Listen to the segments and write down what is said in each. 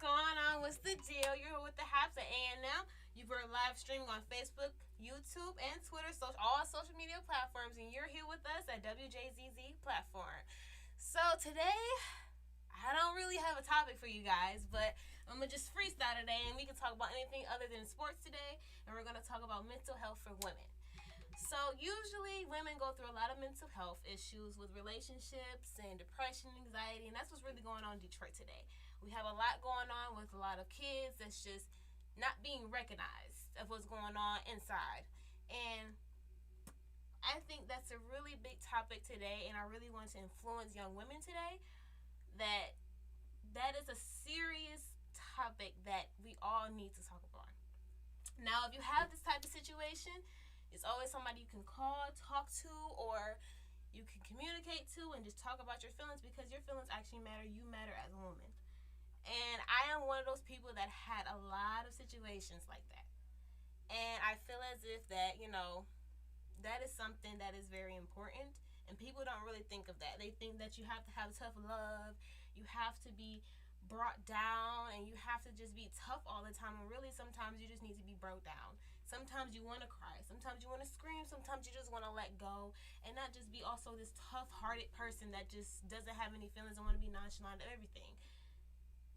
going on? What's the deal? You're here with the Haps at A&M. You're live streaming on Facebook, YouTube, and Twitter, so all social media platforms, and you're here with us at Wjzz platform. So today, I don't really have a topic for you guys, but I'm going to just freestyle today, and we can talk about anything other than sports today, and we're going to talk about mental health for women. So usually women go through a lot of mental health issues with relationships and depression, anxiety, and that's what's really going on in Detroit today. We have a lot going on with a lot of kids that's just not being recognized of what's going on inside. And I think that's a really big topic today, and I really want to influence young women today that is a serious topic that we all need to talk about. Now, if you have this type of situation, it's always somebody you can call, talk to, or you can communicate to and just talk about your feelings, because your feelings actually matter. You matter as a woman. And I am one of those people that had a lot of situations like that. And I feel as if that, that is something that is very important. And people don't really think of that. They think that you have to have tough love. You have to be brought down, and you have to just be tough all the time. And really, sometimes you just need to be broke down. Sometimes you want to cry. Sometimes you want to scream. Sometimes you just want to let go and not just be also this tough-hearted person that just doesn't have any feelings and want to be nonchalant of everything.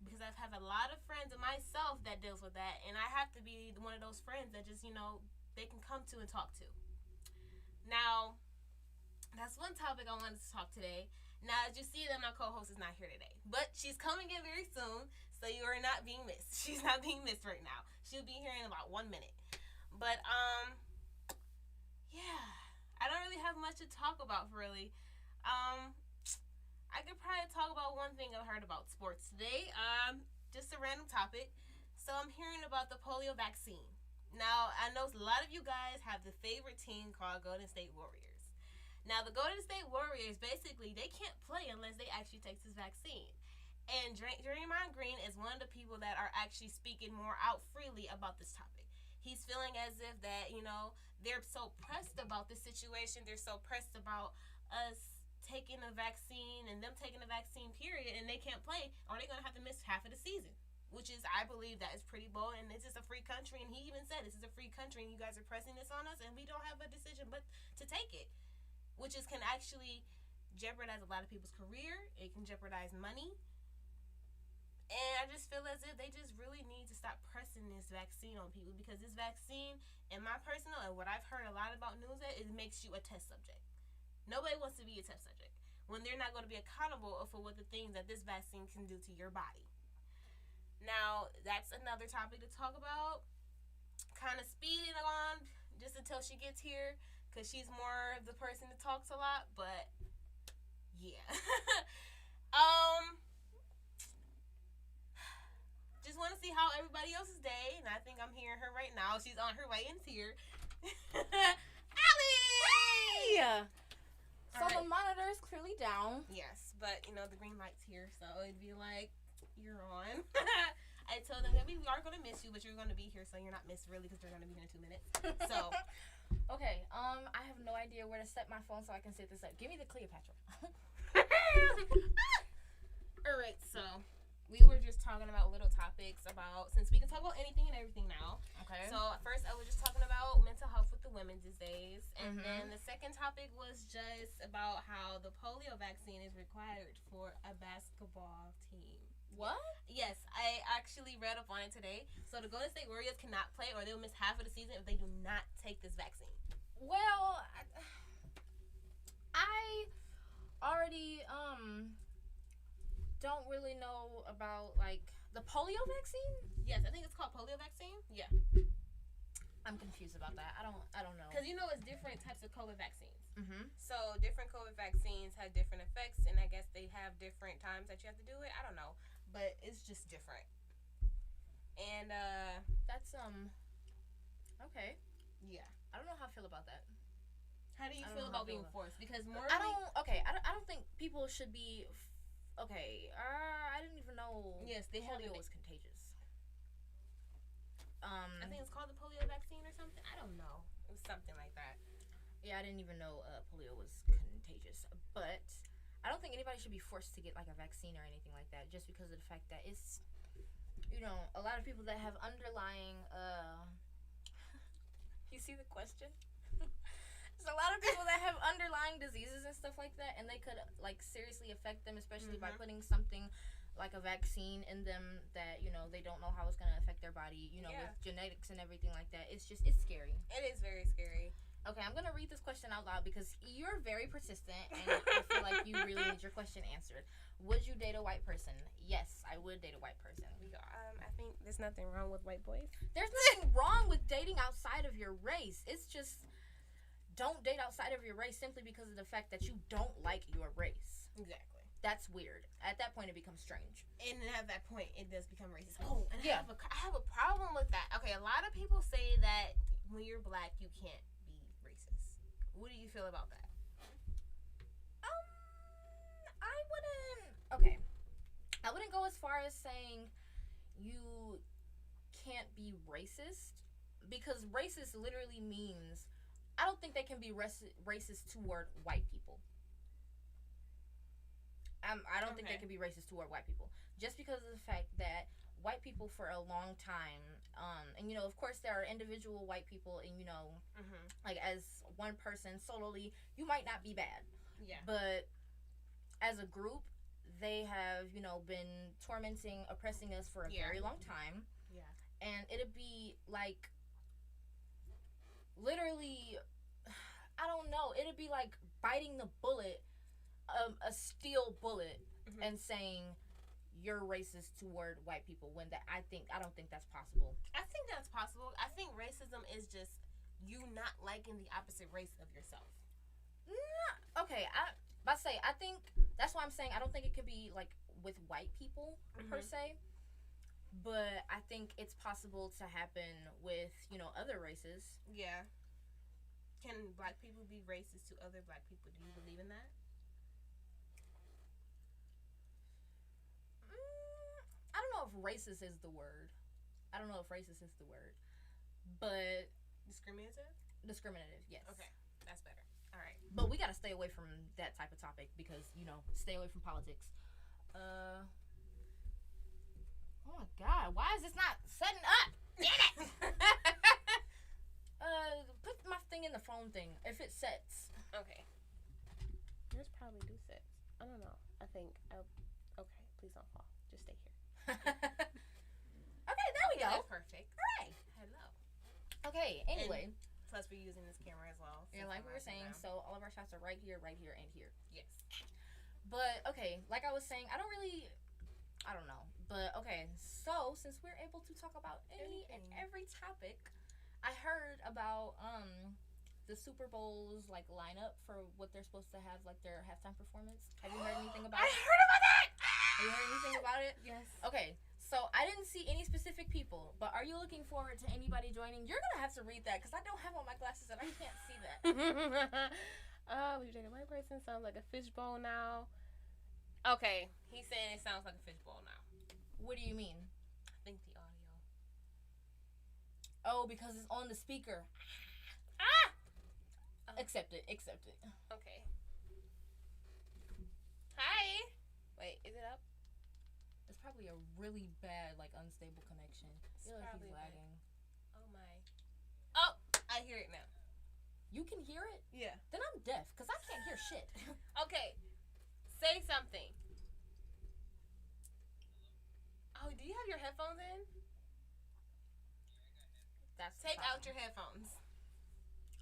Because I've had a lot of friends and myself that deals with that, and I have to be one of those friends that just, they can come to and talk to. Now, that's one topic I wanted to talk today. Now, as you see, that my co-host is not here today, but she's coming in very soon, so you are not being missed. She's not being missed right now. She'll be here in about 1 minute. But, yeah, I don't really have much to talk about, really. I could probably talk about one thing I heard about sports today. Just a random topic. So I'm hearing about the polio vaccine. Now, I know a lot of you guys have the favorite team called Golden State Warriors. Now, the Golden State Warriors, basically, they can't play unless they actually take this vaccine. And Draymond Green is one of the people that are actually speaking more out freely about this topic. He's feeling as if that, they're so pressed about this situation. They're so pressed about us taking a vaccine and them taking a vaccine, period, and they can't play, or they're going to have to miss half of the season, which is, I believe, that is pretty bold, and this is a free country, and he even said this is a free country, and you guys are pressing this on us, and we don't have a decision but to take it, which is can actually jeopardize a lot of people's career. It can jeopardize money, and I just feel as if they just really need to stop pressing this vaccine on people, because this vaccine, in my personal, and what I've heard a lot about news, it makes you a test subject. Nobody wants to be a test subject when they're not going to be accountable for what the things that this vaccine can do to your body. Now, that's another topic to talk about. Kind of speeding on just until she gets here, because she's more of the person that talks a lot, but yeah. Just want to see how everybody else's day, and I think I'm hearing her right now. She's on her way in here. Allie! Hey! So right. The monitor is clearly down. Yes, but the green light's here, so it'd be like, you're on. I told them that we are going to miss you, but you're going to be here, so you're not missed really, because you're going to be here in 2 minutes. So, okay, I have no idea where to set my phone so I can set this up. Give me the Cleopatra. Alright, so we were just talking about little topics about, since we can talk about anything and everything now. Okay. So first I was just talking about mental health with the women these days, and then the second topic was just about how the polio vaccine is required for a basketball team. What? Yes, I actually read up on it today. So the Golden State Warriors cannot play, or they'll miss half of the season if they do not take this vaccine. Well, I already don't really know about the polio vaccine. Yes, I think it's called polio vaccine. Yeah. I'm confused about that. I don't know. Because it's different types of COVID vaccines. Mm-hmm. So different COVID vaccines have different effects, and I guess they have different times that you have to do it. I don't know, but it's just different. And that's okay. Yeah. I don't know how I feel about that. How do you feel about being forced? Because more I don't think people should be. I didn't even know. Yes, they have polio was contagious. I think it's called the polio vaccine or something. I don't know. It was something like that. Yeah, I didn't even know polio was contagious. But I don't think anybody should be forced to get a vaccine or anything like that, just because of the fact that it's lot of people that have underlying you see the question? There's a lot of people that have underlying diseases and stuff like that, and they could like seriously affect them, especially by putting something like a vaccine in them that, you know, they don't know how it's going to affect their body, you know, with genetics and everything like that. It's scary. It is very scary. Okay, I'm going to read this question out loud because you're very persistent, and I feel like you really need your question answered. Would you date a white person? Yes, I would date a white person. I think there's nothing wrong with white boys. There's nothing wrong with dating outside of your race. It's just, don't date outside of your race simply because of the fact that you don't like your race. Exactly. That's weird. At that point, it becomes strange. And at that point, it does become racist. Oh, and yeah. I have a problem with that. Okay, a lot of people say that when you're black, you can't be racist. What do you feel about that? I wouldn't. Okay, I wouldn't go as far as saying you can't be racist, because racist literally means, I don't think they can be racist toward white people. I don't think they can be racist toward white people, just because of the fact that white people for a long time, and you know, of course there are individual white people, and you know, like as one person solely, you might not be bad. Yeah. But as a group, they have, you know, been tormenting, oppressing us for a very long time. Yeah. And it'd be like, literally, I don't know, it'd be like biting the bullet, a steel bullet, and saying you're racist toward white people, when I don't think that's possible. I think that's possible. I think racism is just you not liking the opposite race of yourself. Okay, I think that's why I'm saying I don't think it could be like with white people per se, but I think it's possible to happen with, you know, other races. Yeah. Can black people be racist to other black people? Do you believe in that? I don't know if racist is the word. But discriminative, yes. Okay, that's better. All right. But we gotta stay away from that type of topic because, you know, stay away from politics. Oh my God, why is this not setting up? Damn it! Put my thing in the phone thing if it sets. Okay. Yours probably do set. I don't know. I think. Okay, please don't fall. Just stay here. Okay, there we go. That's perfect. All right. Hello. Okay. Anyway. And plus, we're using this camera as well. Yeah, like we were saying, so all of our shots are right here, and here. Yes. But, okay, like I was saying, I don't know. But, okay, so, since we're able to talk about any and every topic, I heard about, the Super Bowl's, like, lineup for what they're supposed to have, like, their halftime performance. Have you heard anything about it? I heard about that! Have you heard anything about it? Yes. Okay, so I didn't see any specific people, but are you looking forward to anybody joining? You're going to have to read that, because I don't have on my glasses and I can't see that. We've dated a white person. Sounds like a fishbowl now. Okay, he's saying it sounds like a fishbowl now. What do you mean? I think the audio. Oh, because it's on the speaker. Ah! Accept it. Okay. Hi. Wait, is it up? It's probably a really bad, like, unstable connection. I feel like he's lagging. Oh my. Oh, I hear it now. You can hear it? Yeah. Then I'm deaf, because I can't hear shit. Okay. Say something. Oh, do you have your headphones in? Take out your headphones.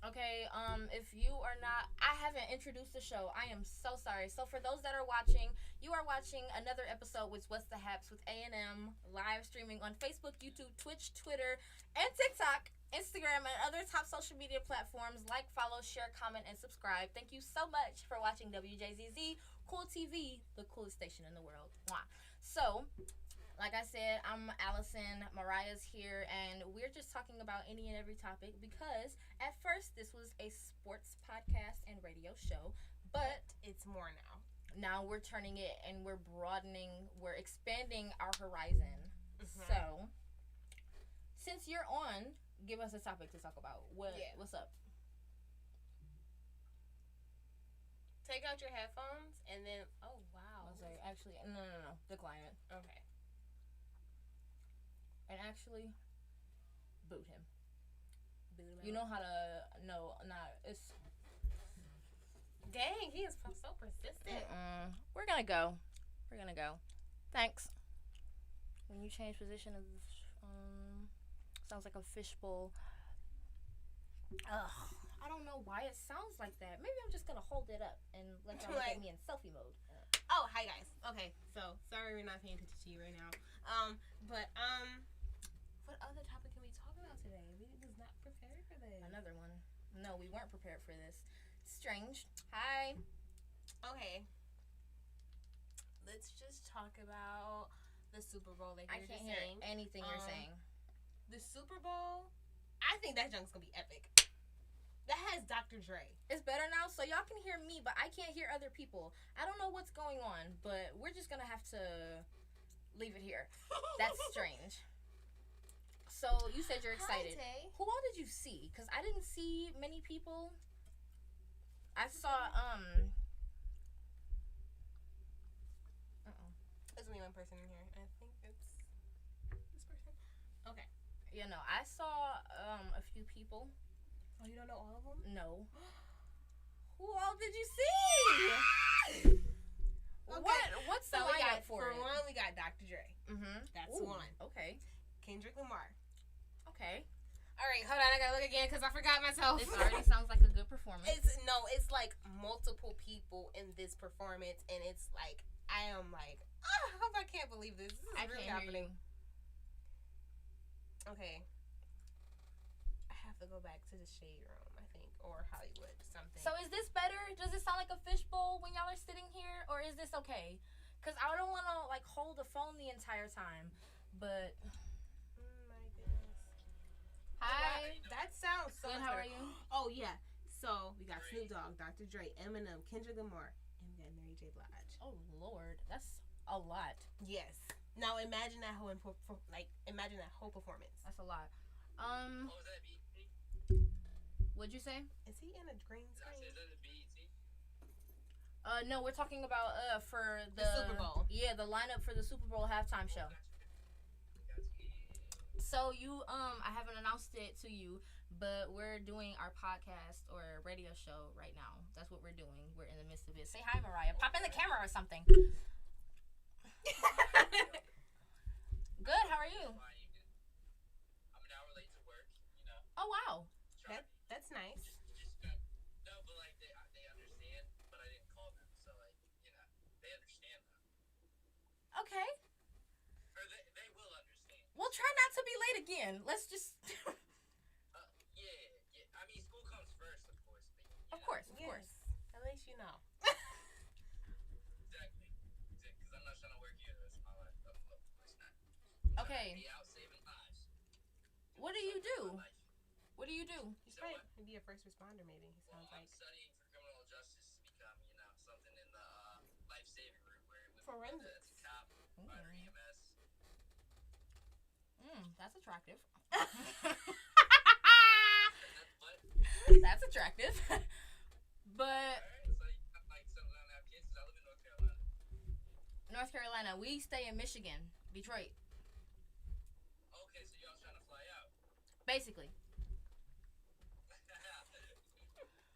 Okay, if you are not, I haven't introduced the show. I am so sorry. So for those that are watching, you are watching another episode with What's the Haps with A&M, live streaming on Facebook, YouTube, Twitch, Twitter, and TikTok, Instagram, and other top social media platforms. Like, follow, share, comment, and subscribe. Thank you so much for watching Wjzz Cool TV, the coolest station in the world. Mwah. So, like I said, I'm Allison, Mariah's here, and we're just talking about any and every topic because at first this was a sports podcast and radio show, but it's more now. Now we're turning it and we're expanding our horizon. So, since you're on, give us a topic to talk about. What's up? Take out your headphones and then, oh wow. I was like, actually, no, decline it. Okay. And actually, boot him. Boot him You out. know how to it's Dang, he is so persistent. We're gonna go. Thanks. When you change position of sounds like a fishbowl. Ugh. I don't know why it sounds like that. Maybe I'm just gonna hold it up and let y'all look at me in selfie mode. Oh, hi guys. Okay, so sorry we're not paying attention to you right now. But what other topic can we talk about today? We was not prepared for this. Another one. No, we weren't prepared for this. Strange. Hi. Okay. Let's just talk about the Super Bowl. Like I you were can't just hear saying. anything you're saying. The Super Bowl. I think that junk's gonna be epic. That has Dr. Dre. It's better now, so y'all can hear me, but I can't hear other people. I don't know what's going on, but we're just gonna have to leave it here. That's strange. So you said you're excited. Hi, Tay. Who all did you see? Because I didn't see many people. I saw There's only one person in here. I think it's this person. Okay. you know, I saw a few people. Oh, you don't know all of them? No. Who all did you see? Okay. What's the So we got lineup for it? one, we got Dr. Dre. That's Ooh, one. Okay. Kendrick Lamar. Okay. All right, hold on. I gotta look again because I forgot myself. This already sounds like a good performance. It's like multiple people in this performance, and it's like I am like, I can't believe this. This is I really can't happening. hear you. Okay. I have to go back to the shade room, I think, or Hollywood, something. So is this better? Does it sound like a fishbowl when y'all are sitting here, or is this okay? Because I don't want to like hold the phone the entire time, but. My goodness. Hi. That sounds so Good. much How better. are you? Oh yeah. So we got Snoop Dogg, Dr. Dre, Eminem, Kendrick Lamar, and we got Mary J. Blige. Oh Lord, that's a lot. Yes. Now imagine that whole imagine that whole performance. That's a lot. What was that, BET? What'd you say? Is he in a green I said, screen? is that a BET? No, we're talking about for The Super Bowl. Yeah, the lineup for the Super Bowl halftime show. So you I haven't announced it to you, but we're doing our podcast or radio show right now. That's what we're doing. We're in the midst of it. Say hi, Mariah. Pop in the camera or something. Good. How are you? I'm an hour late to work, you know. Oh wow. That's nice. No, but like they understand, but I didn't call them, so like, you know, they understand though. Okay. Or they will understand. We'll try not to be late again. Let's just. Yeah. I mean, school comes first, of course. But, Of course. At least you know. Exactly. Because I'm not trying to work here the rest of my life. Of course not. Okay. Be out saving lives. What do you do? What do you do? He's probably be a first responder, maybe. He sounds I'm like studying for criminal justice to become, you know, something in the life-saving route where it was Forensics. as a cop, fire EMS. That's attractive. What? That's attractive. But It's like some of them have kids. 'Cause I live in North Carolina. North Carolina, we stay in Michigan, Detroit, Okay, so y'all trying to fly out? basically.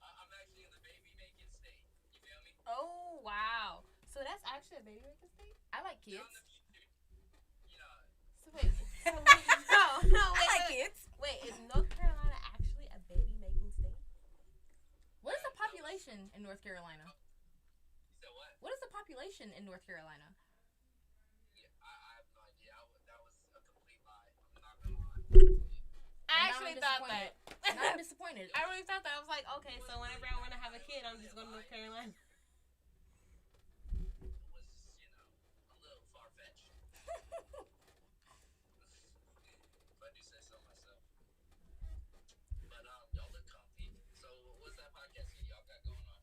I'm actually in the baby making state. You feel me? Oh wow. So that's actually a baby making state? I like Now kids. in the future, you know, So wait. No, I wait, like wait. kids. Wait, is North Carolina actually a baby making state? What is the population in North Carolina? you said what? What is the population in North Carolina? Yeah, I have no idea. That was a complete lie. I'm not gonna lie. I now actually I'm thought that. Now I'm disappointed. I really thought that. I was like, okay, so whenever I want to have a kid, I'm just going to North Carolina. It was, you know, a little far-fetched. If I do say so myself. But y'all look comfy. So what's that podcast that y'all got going on?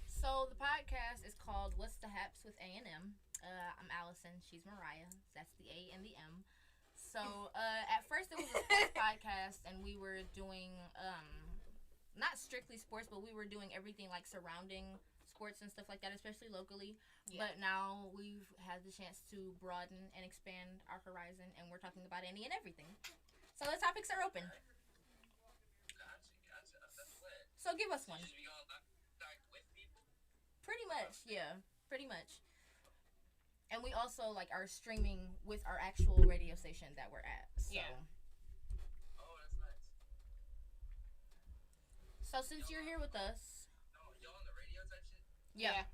So the podcast is called What's the Haps with A&M. I'm Allison. She's Mariah. That's the A and the M. So at first it was a sports podcast, and we were doing not strictly sports, but we were doing everything like surrounding sports and stuff like that, especially locally. Yeah. But now we've had the chance to broaden and expand our horizon, and we're talking about any and everything. So the topics are open. Gotcha. That's lit. So give us You one. just be on like with people? Pretty much, yeah. Pretty much. And we also like are streaming with our actual radio station that we're at. So, Yeah. Oh, that's nice. so since you're here with us, No, y'all on the radio type shit? yeah,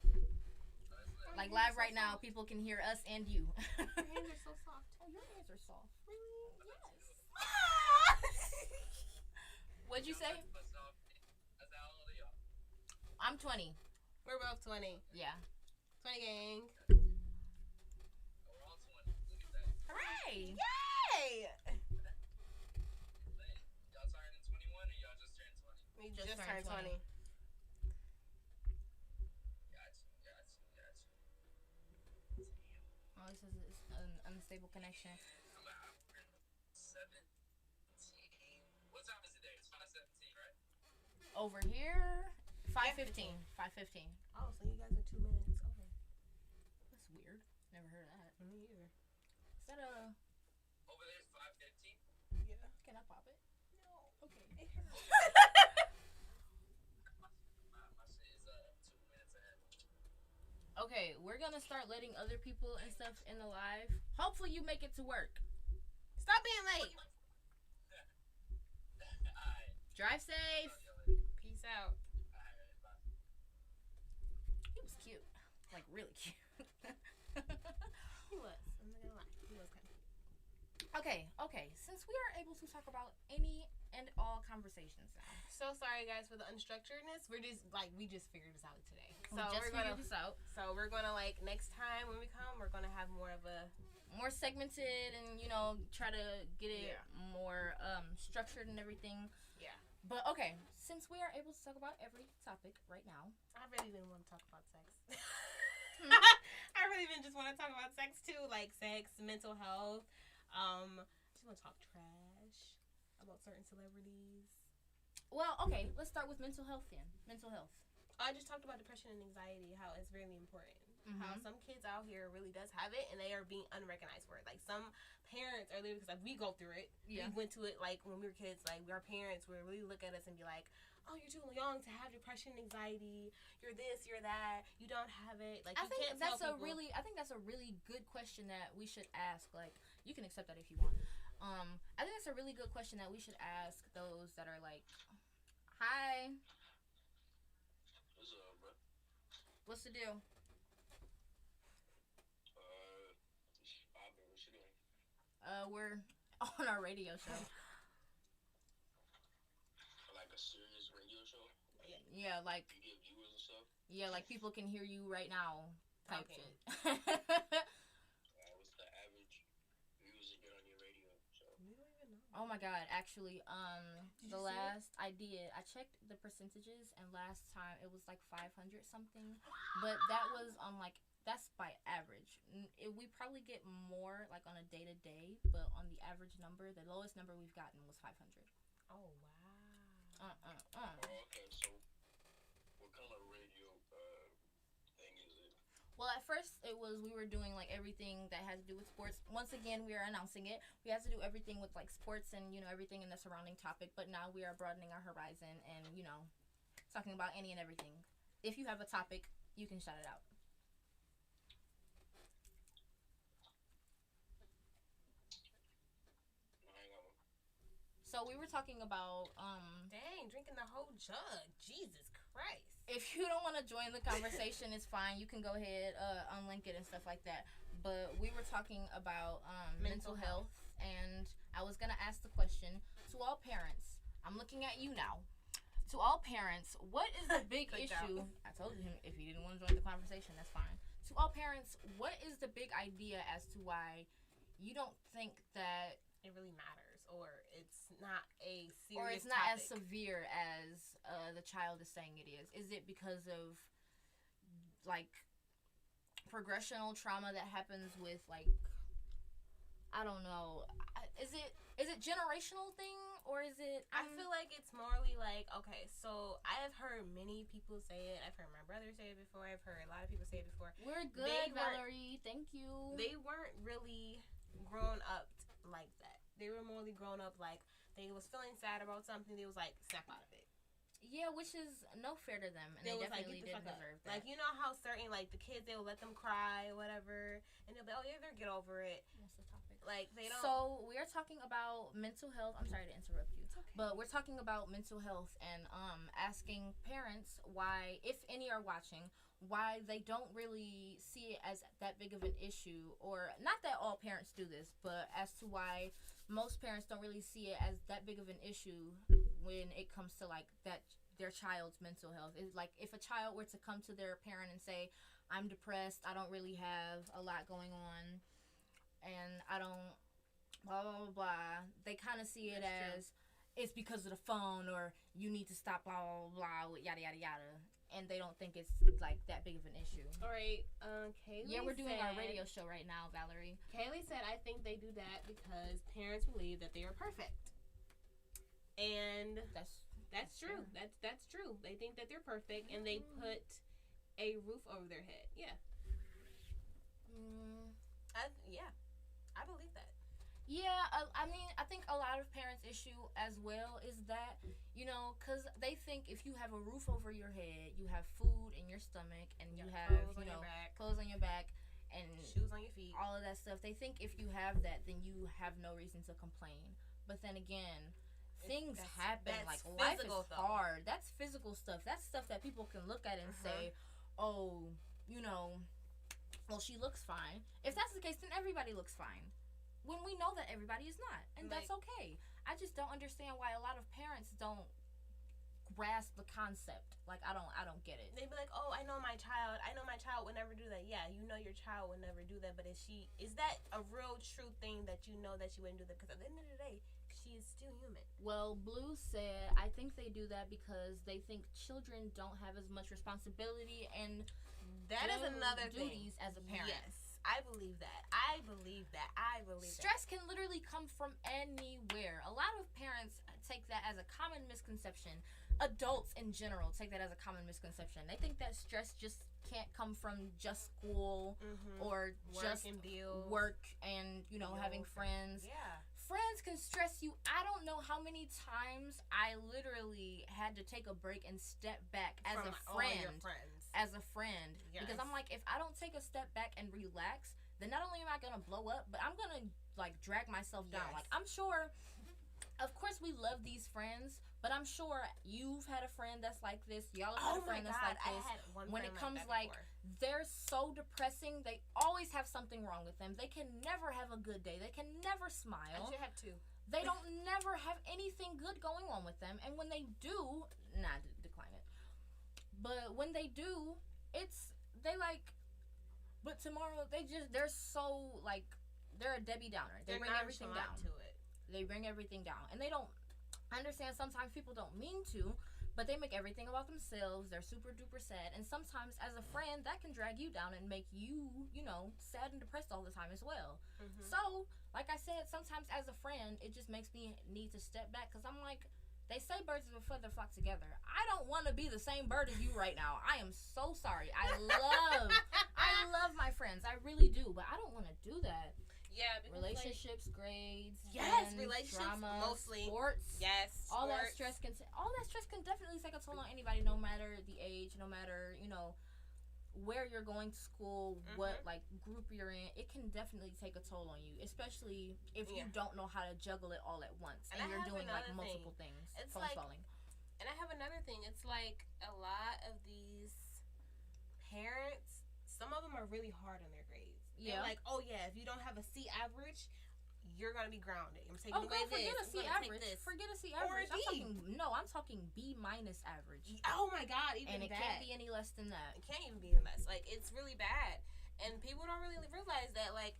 Oh, that's lit. like live right now, people can hear us and you. Your hands are so soft. Oh, your hands are soft. Really? What'd you say? That's how old are y'all? I'm 20. We're both 20. Yeah. 20 gang. We're all 20. Look at that. Hooray! Yay! Lit. Y'all turning 21 or y'all just turned 20? We Just just turned turned 20. Gotcha. Oh, it says it's an unstable connection. I'm an hour and 17. What time is it there? It's 5:17, right? Over here, 5:15. 5:15. Oh, so you guys are 2 minutes over. That's weird. Never heard of that. Me either. Is that a? Over there's 5:15. Yeah. Can I pop it? No. Okay. It hurts. My shit is 2 minutes ahead. Okay, we're gonna start letting other people and stuff in the live. Hopefully, you make it to work. Stop being late. Alright. Drive safe. Peace out. Alright, bye. He was cute, like really cute. He was. I'm not gonna lie. He was kind of cute. Okay. Since we are able to talk about any and all conversations now, So sorry guys for the unstructuredness. We just figured this out today. So we just we're gonna figured this out. So we're gonna like next time when we come, we're gonna have more of a More segmented and try to get it more structured and everything. yeah. But okay, since we are able to talk about every topic right now, I really didn't want to talk about sex. Hmm. I really didn't just want to talk about sex too, like sex, mental health. Just want to talk trash about certain celebrities. well, okay, let's start with mental health then. Mental health. I just talked about depression and anxiety, how it's really important. How Mhm. some kids out here really does have it, and they are being unrecognized for it. Like some parents are literally, because like we go through it. Yeah. We went to it like when we were kids. Like our parents would really look at us and be like, "Oh, you're too young to have depression, anxiety. You're this, you're that. You don't have it." Like I you think can't that's tell a people. really, I think that's a really good question that we should ask. Like, you can accept that if you want. I think that's a really good question that we should ask those that are like, "Hi, What's up, bro? what's the deal?" What you doing? We're on our radio show. Like a serious radio show? Yeah, like You get viewers and stuff? people can hear you right now. Type Okay. shit. What's the average views you get on your radio show? We don't even know. Oh my god, actually, Did the you see it? last I did, I checked the percentages, and last time it was like 500 something, but that was on like, that's by average. We probably get more like on a day to day, but on the average number, the lowest number we've gotten was 500. Oh wow. Oh, okay, so what kind of radio thing is it? Well, at first it was, we were doing like everything that had to do with sports. Once again, we are announcing it. We had to do everything with like sports and everything in the surrounding topic. But now we are broadening our horizon and talking about any and everything. If you have a topic, you can shout it out. I ain't got one. So we were talking about Dang, drinking the whole jug. Jesus Christ. if you don't want to join the conversation, it's fine. You can go ahead, unlink it and stuff like that. But we were talking about mental health, and I was gonna ask the question to all parents. I'm looking at you now. To all parents, what is the big Clicked issue? out. I told him if he didn't want to join the conversation, that's fine. To all parents, what is the big idea as to why you don't think that, It really matters, or it's not a serious or it's not as topic. severe as the child is saying it is? Is it because of like progressional trauma that happens with like, I don't know, is it Is it generational thing or is it? I feel like it's morely like, okay, so I have heard many people say it. I've heard my brother say it before. I've heard a lot of people say it before. We're good, Valerie. Thank you. They weren't really grown up like that. They were morely grown up like they was feeling sad about something. They was like, snap out of it. Yeah, which is no fair to them, and they definitely didn't deserve that. Like, you know how certain, like, the kids, they'll let them cry or whatever, and they'll be, oh, yeah, they'll get over it. What's the topic? Like, they don't... So, we are talking about mental health. I'm sorry to interrupt you. It's okay. But we're talking about mental health and asking parents why, if any are watching, why they don't really see it as that big of an issue, or not that all parents do this, but as to why most parents don't really see it as that big of an issue when it comes to like that their child's mental health. It's like if a child were to come to their parent and say, I'm depressed, I don't really have a lot going on, and I don't blah blah blah blah, they kind of see it as it's because of the phone, or you need to stop blah blah blah with yada yada yada, and they don't think it's like that big of an issue. All right, Kaylee. Yeah, we're doing our radio show right now, Valerie. Kaylee said, I think they do that because parents believe that they are perfect, and that's true. That's true. They think that they're perfect, and they put a roof over their head. Yeah. I believe that. Yeah, I mean, I think a lot of parents' issue as well is that, you know, because they think if you have a roof over your head, you have food in your stomach, and you have, you know, clothes on your back, and shoes on your feet, all of that stuff. They think if you have that, then you have no reason to complain. But then again, things happen. Like, life is hard. That's physical stuff. That's stuff that people can look at and say, oh, you know, well, she looks fine. If that's the case, then everybody looks fine. When we know that everybody is not. And that's okay. I just don't understand why a lot of parents don't grasp the concept. Like, I don't get it. They be like, oh, I know my child would never do that. Yeah, you know your child would never do that, but is that a real true thing that you know that she wouldn't do that? Because at the end of the day, she is still human. Well, Blue said, I think they do that because they think children don't have as much responsibility and that is another duties thing. As a parent. Yes, I believe that. Stress can literally come from anywhere. A lot of parents take that as a common misconception. Adults in general take that as a common misconception. They think that stress just can't come from just school or just work and, you know, having friends. Yeah. Friends can stress you. I don't know how many times I literally had to take a break and step back as a friend. As a friend. Yes. Because I'm like, if I don't take a step back and relax, then not only am I going to blow up, but I'm going to, like, drag myself down. Like, I'm sure, of course, we love these friends, but I'm sure you've had a friend that's like this. Y'all have had a friend that's like this. When it comes, like, they're so depressing, they always have something wrong with them. They can never have a good day. They can never smile. I should have two. They don't never have anything good going on with them. And when they do, decline it. But when they do, but tomorrow, they're so, like, they're a Debbie Downer. They bring everything down. They bring everything down. And they don't understand, sometimes people don't mean to, but they make everything about themselves. They're super duper sad. And sometimes, as a friend, that can drag you down and make you, you know, sad and depressed all the time as well. So, like I said, sometimes as a friend, it just makes me need to step back, because I'm like, they say birds of a feather flock together. I don't want to be the same bird as you right now. I am so sorry. I love my friends. I really do. But I don't want to do that. Yeah. Relationships, grades. Yes, friends, relationships, drama, mostly. Sports. Yes. All that stress can definitely take a toll on anybody, no matter the age, no matter, you know, where you're going to school, what, like, group you're in. It can definitely take a toll on you, especially if you don't know how to juggle it all at once and you're doing, like, multiple things. It's like, and I have another thing. It's like a lot of these parents, some of them are really hard on their grades. Yeah. They're like, oh, yeah, if you don't have a C average, you're going to be grounded. I'm taking away this. Forget a C average. Forget a C average. I'm talking B minus average. Oh, my God. Even and it can't be any less than that. It can't even be any less. Like, it's really bad. And people don't really realize that, like,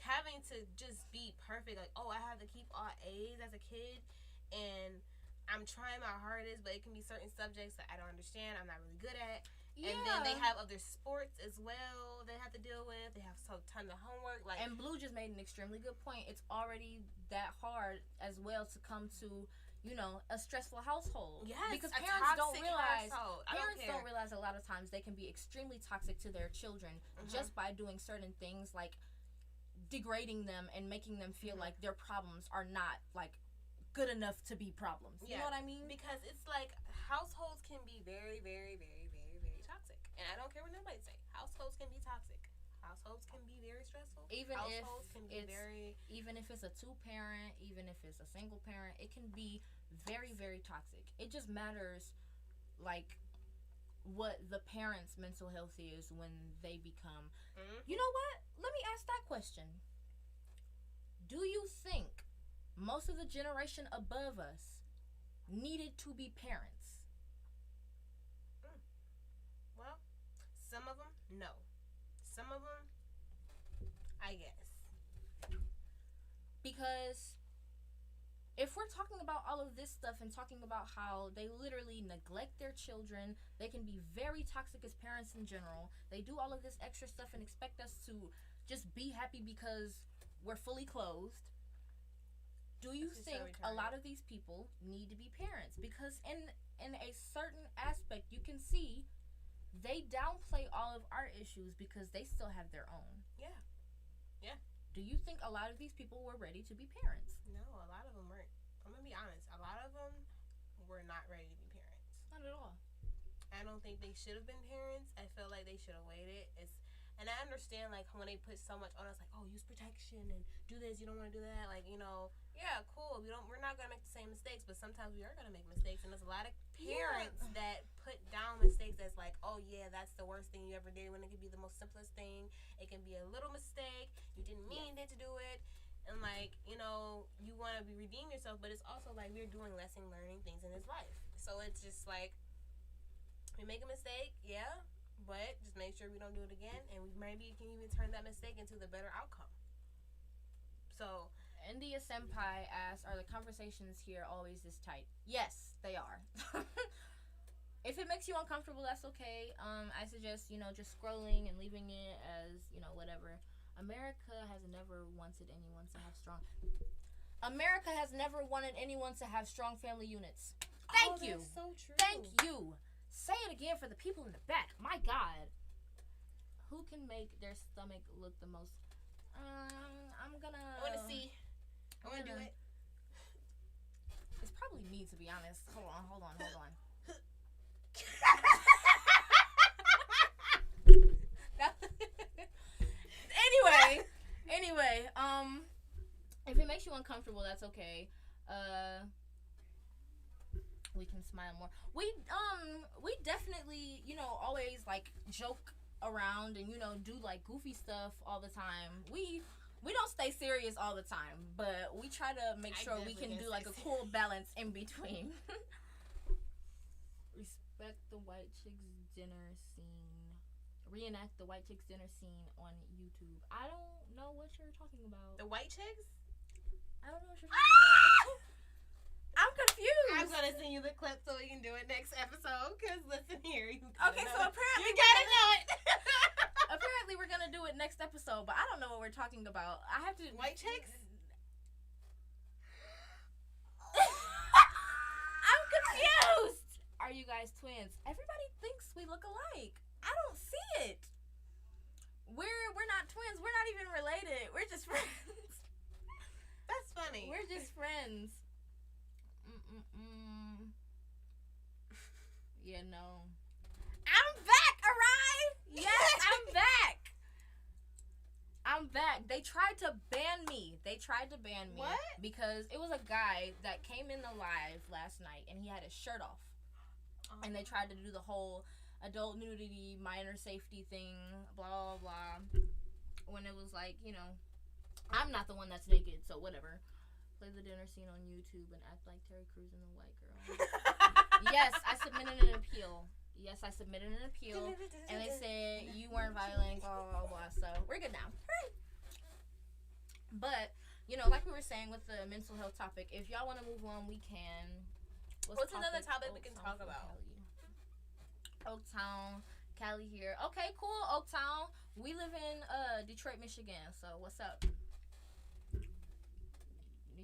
having to just be perfect. Like, oh, I have to keep all A's as a kid. And I'm trying my hardest, but it can be certain subjects that I don't understand, I'm not really good at. And then they have other sports as well they have to deal with. They have tons of homework. Like, and Blue just made an extremely good point. It's already that hard as well to come to, you know, a stressful household. Yes, because a parents don't toxic realize household. parents don't realize a lot of times they can be extremely toxic to their children just by doing certain things, like degrading them and making them feel like their problems are not like good enough to be problems. You know what I mean? Because it's like households can be very, very, very, very, very toxic. And I don't care what anybody say. Households can be toxic. Households can be very stressful. Even if it's a 2-parent, even if it's a single parent, it can be very, very toxic. It just matters, like, what the parents' mental health is when they become. You know what? Let me ask that question. Do you think most of the generation above us needed to be parents? Well, some of them, no. Some of them, I guess. Because if we're talking about all of this stuff and talking about how they literally neglect their children, they can be very toxic as parents in general. They do all of this extra stuff and expect us to just be happy because we're fully clothed. Do you think a lot of these people need to be parents? Because in a certain aspect, you can see they downplay all of our issues because they still have their own. Yeah. Yeah. Do you think a lot of these people were ready to be parents? No, a lot of them weren't. I'm going to be honest. A lot of them were not ready to be parents. Not at all. I don't think they should have been parents. I feel like they should have waited. And I understand, like, when they put so much on us, like, oh, use protection and do this, you don't want to do that. Like, you know, yeah, cool. We're not going to make the same mistakes, but sometimes we are going to make mistakes. And there's a lot of parents that put down mistakes as, like, oh, yeah, that's the worst thing you ever did, when it could be the most simplest thing. It can be a little mistake. You didn't mean it to do it. And, like, you know, you want to redeem yourself, but it's also, like, we're doing lesson learning things in this life. So it's just, like, we make a mistake, yeah, but just make sure we don't do it again, and we maybe can even turn that mistake into the better outcome. So, India Senpai asks, are the conversations here always this tight? Yes, they are. If it makes you uncomfortable, that's okay. I suggest, you know, just scrolling and leaving it as, you know, whatever. America has never wanted anyone to have strong family units. Thank you. That's so true. Thank you. Say it again for the people in the back. My God. Who can make their stomach look the most? I want to see. I want to do it. It's probably me, to be honest. Hold on. Anyway, if it makes you uncomfortable, that's okay. We can smile more. We definitely, you know, always like joke around and, you know, do like goofy stuff all the time. We don't stay serious all the time, but we try to make sure we can do like a cool balance in between. Respect the white chicks dinner scene. Reenact the white chicks dinner scene on YouTube. I don't know what you're talking about. The white chicks? I don't know what you're talking about. I'm confused. I'm gonna send you the clip so we can do it next episode. Cause listen here, okay, so apparently you gotta know it. Apparently we're gonna do it next episode, but I don't know what we're talking about. I have to. White chicks? I'm confused. Are you guys twins? Everybody thinks we look alike. I don't see it. We're not twins. We're not even related. We're just friends. That's funny. We're just friends. Yeah, no. I'm back, alright? Yes, I'm back. They tried to ban me. What? Because it was a guy that came in the live last night and he had his shirt off. And they tried to do the whole adult nudity, minor safety thing, blah, blah, blah. When it was like, you know, I'm not the one that's naked, so whatever. Play the dinner scene on YouTube and act like Terry Crews and the white girl. Yes, I submitted an appeal. And they said you weren't violent, blah, blah, blah. So we're good now. But, you know, like we were saying with the mental health topic, if y'all want to move on, we can. What's another topic we can talk about? Oaktown. Callie here. Okay, cool. Oaktown. We live in Detroit, Michigan. So what's up?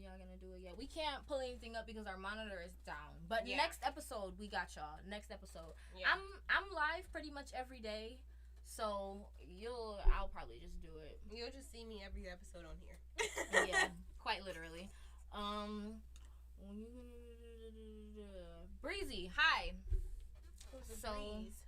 Y'all gonna do it? Yeah, we can't pull anything up because our monitor is down. But next episode, we got y'all. Next episode, I'm live pretty much every day, so I'll probably just do it. You'll just see me every episode on here. Yeah, quite literally. Breezy, hi. Breeze?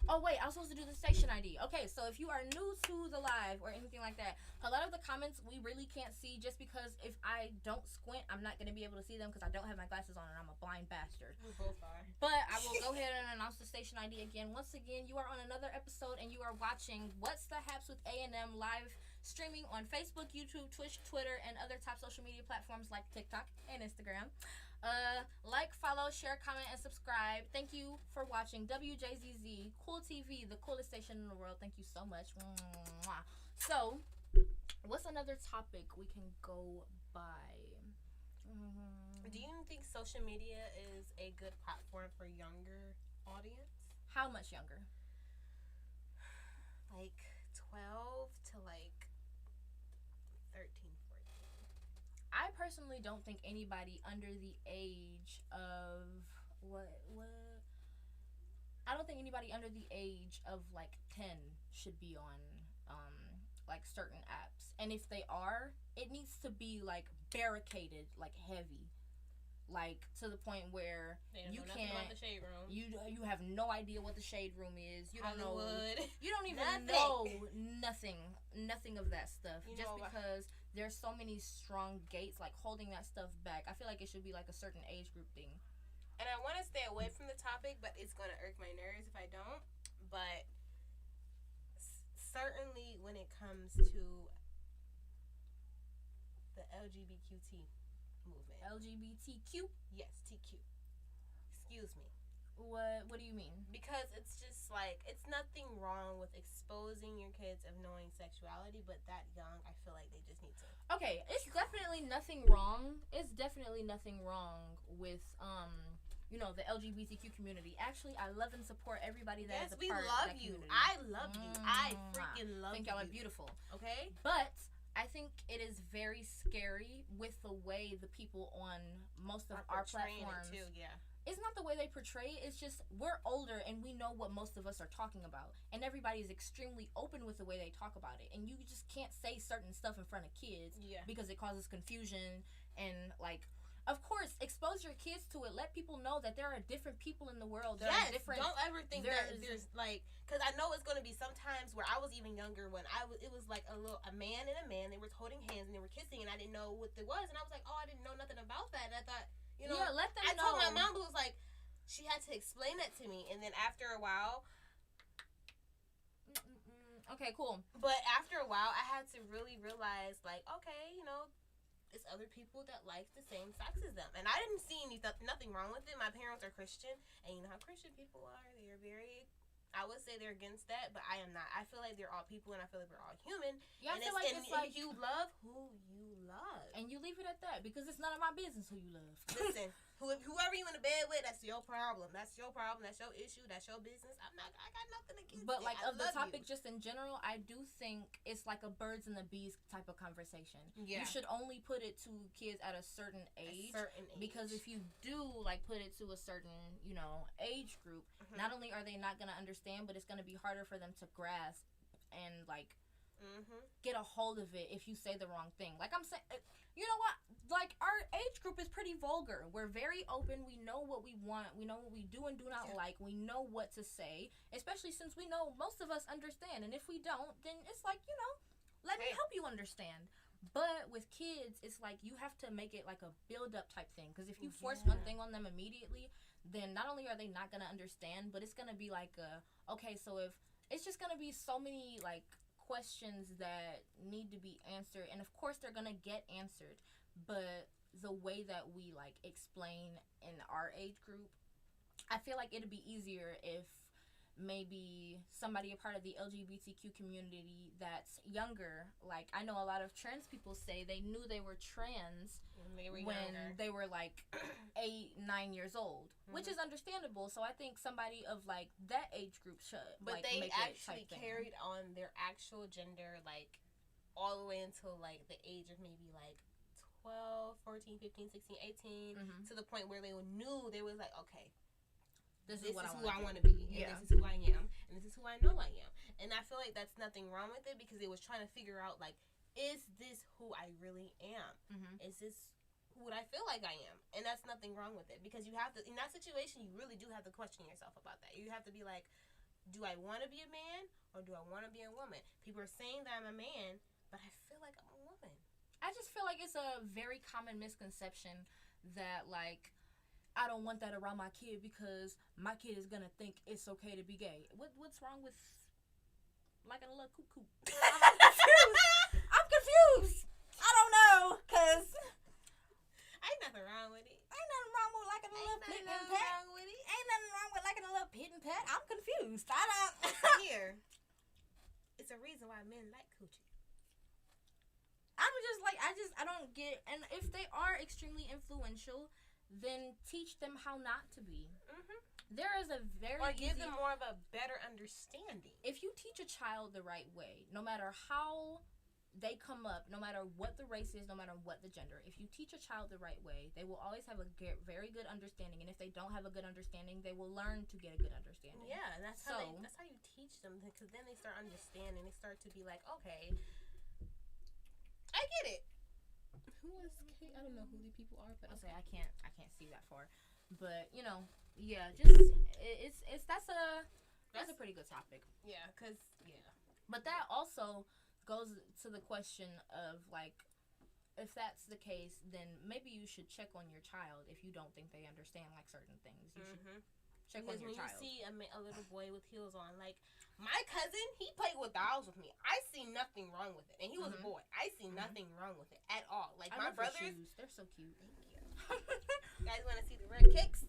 Oh wait, I was supposed to do the station ID. Okay, so if you are new to the live or anything like that, a lot of the comments we really can't see just because if I don't squint, I'm not going to be able to see them because I don't have my glasses on and I'm a blind bastard. We both are. But I will go ahead and announce the station ID again. Once again, you are on another episode and you are watching What's the Haps with A&M live streaming on Facebook, YouTube, Twitch, Twitter, and other top social media platforms like TikTok and Instagram. Like, follow, share, comment, and subscribe. Thank you for watching Wjzz Cool TV, the coolest station in the world. Thank you so much. Mwah. So, what's another topic we can go by? Do you think social media is a good platform for younger audience? How much younger? Like 12 to like 13, 14. I personally don't think anybody under the age of I don't think anybody under the age of like 10 should be on like certain apps. And if they are, it needs to be like barricaded, like heavy. Like to the point where you can't about the shade room. You have no idea what the shade room is. You don't Hollywood. know. You don't even know nothing of that stuff. You just know, because there's so many strong gates like holding that stuff back. I feel like it should be like a certain age group thing. And I want to stay away from the topic, but it's going to irk my nerves if I don't. But certainly when it comes to the LGBTQ movement. LGBTQ? Yes, TQ. Excuse me. What do you mean? Because it's just like, it's nothing wrong with exposing your kids of knowing sexuality, but that young, I feel like they just need to. Okay, it's definitely nothing wrong. It's definitely nothing wrong with the LGBTQ community. Actually, I love and support everybody that is a part of that community. I love you. I freaking love you. I think y'all are beautiful. Okay? But I think it is very scary with the way the people on most of our platforms. It too, yeah. It's not the way they portray it. It's just we're older and we know what most of us are talking about. And everybody is extremely open with the way they talk about it. And you just can't say certain stuff in front of kids because it causes confusion. And, like, of course, expose your kids to it. Let people know that there are different people in the world. There are different. Don't ever think that there's, like, because I know it's going to be sometimes where I was even younger when it was like a man and a man. They were holding hands and they were kissing and I didn't know what it was. And I was like, oh, I didn't know nothing about that. And I thought, let them know. I told my mom, but it was like, she had to explain that to me. And then after a while. Okay, cool. But after a while, I had to really realize, like, okay, it's other people that like the same sex as them. And I didn't see nothing wrong with it. My parents are Christian. And you know how Christian people are. They are very... I would say they're against that, but I am not. I feel like they're all people, and I feel like we're all human. Yeah, I feel like it's like you love who you love, and you leave it at that because it's none of my business who you love. Listen, whoever you in the bed with, that's your problem. That's your problem. That's your issue. That's your business. I got nothing against. But like of the topic, just in general, I do think it's like a birds and the bees type of conversation. Yeah. You should only put it to kids at a certain age. Because if you do like put it to a certain age group, not only are they not gonna understand, but it's gonna be harder for them to grasp and like get a hold of it if you say the wrong thing. Like I'm saying, you know what? Like our age group is pretty vulgar. We're very open. We know what we want. We know what we do and do not like. We know what to say, especially since we know most of us understand. And if we don't, then it's like let me help you understand. But with kids, it's like you have to make it like a build-up type thing. Because if you force one thing on them immediately, then not only are they not going to understand, but it's going to be like, okay, so if it's just going to be so many like questions that need to be answered. And of course, they're going to get answered. But the way that we like explain in our age group, I feel like it'd be easier if maybe somebody a part of the LGBTQ community that's younger. Like, I know a lot of trans people say they knew they were trans when they were like 8-9 years old, which is understandable. So I think somebody of like that age group should. But like, they make actually carried on their actual gender like all the way until like the age of maybe like 12, 14, 15, 16, 18, to the point where they knew they was like, okay, this is who I want to be, and this is who I am, and this is who I know I am. And I feel like that's nothing wrong with it, because they was trying to figure out, like, is this who I really am? Is this what I feel like I am? And that's nothing wrong with it, because you have to, in that situation, you really do have to question yourself about that. You have to be like, do I want to be a man, or do I want to be a woman? People are saying that I'm a man, but I feel like I'm a woman. I just feel like it's a very common misconception that, like, I don't want that around my kid because my kid is gonna think it's okay to be gay. What's wrong with liking a little cuckoo? I'm confused. I don't know, cause ain't nothing wrong with it. Ain't nothing wrong with liking a little pit and pet. Ain't nothing wrong with liking a little pit and pet. I'm confused. I don't. Here, it's a reason why men like coochie. I'm just like, I don't get. And if they are extremely influential, then teach them how not to be. There is a very or give them more of a better understanding. If you teach a child the right way, no matter how they come up, no matter what the race is, no matter what the gender, if you teach a child the right way, they will always have a very good understanding. And if they don't have a good understanding, they will learn to get a good understanding. Yeah, and that's how you teach them, because then they start understanding. They start to be like, okay, I get it. Who is Kate? I don't know who the people are, but okay, I can't see that far. But you know, yeah, just that's a pretty good topic. Yeah, But that also goes to the question of like, if that's the case, then maybe you should check on your child if you don't think they understand like certain things. You should check on your child. Because when you see a little boy with heels on, like my cousin, he played with dolls with me. I see nothing wrong with it, and he was a boy. I see nothing wrong with it at all. Like my brothers, shoes. They're so cute. Thank you. You guys want to see the red kicks?